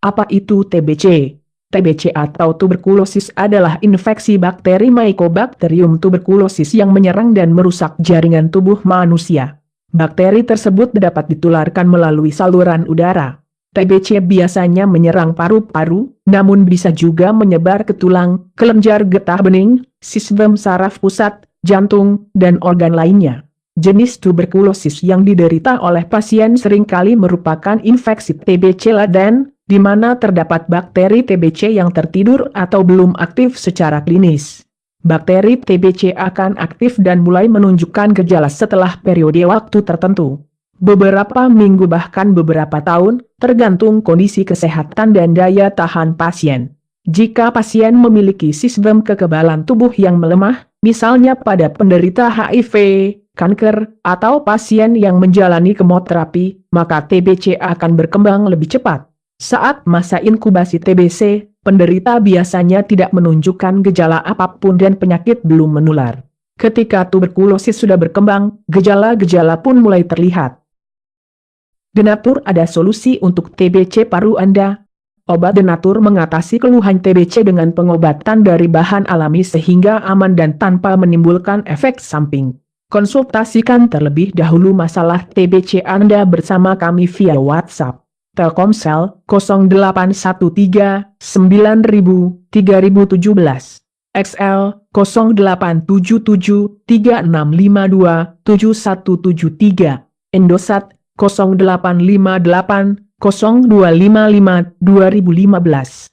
Apa itu TBC? TBC atau tuberkulosis adalah infeksi bakteri Mycobacterium tuberculosis yang menyerang dan merusak jaringan tubuh manusia. Bakteri tersebut dapat ditularkan melalui saluran udara. TBC biasanya menyerang paru-paru, namun bisa juga menyebar ke tulang, kelenjar getah bening, sistem saraf pusat, jantung, dan organ lainnya. Jenis tuberkulosis yang diderita oleh pasien seringkali merupakan infeksi TBC laten, di mana terdapat bakteri TBC yang tertidur atau belum aktif secara klinis. Bakteri TBC akan aktif dan mulai menunjukkan gejala setelah periode waktu tertentu. Beberapa minggu bahkan beberapa tahun, tergantung kondisi kesehatan dan daya tahan pasien. Jika pasien memiliki sistem kekebalan tubuh yang melemah, misalnya pada penderita HIV, kanker, atau pasien yang menjalani kemoterapi, maka TBC akan berkembang lebih cepat. Saat masa inkubasi TBC, penderita biasanya tidak menunjukkan gejala apapun dan penyakit belum menular. Ketika tuberkulosis sudah berkembang, gejala-gejala pun mulai terlihat. Denatur ada solusi untuk TBC paru Anda. Obat Denatur mengatasi keluhan TBC dengan pengobatan dari bahan alami sehingga aman dan tanpa menimbulkan efek samping. Konsultasikan terlebih dahulu masalah TBC Anda bersama kami via WhatsApp. Telkomsel 0813 9000 3017, XL 0877 3652 7173, Indosat 0858 0255 2015.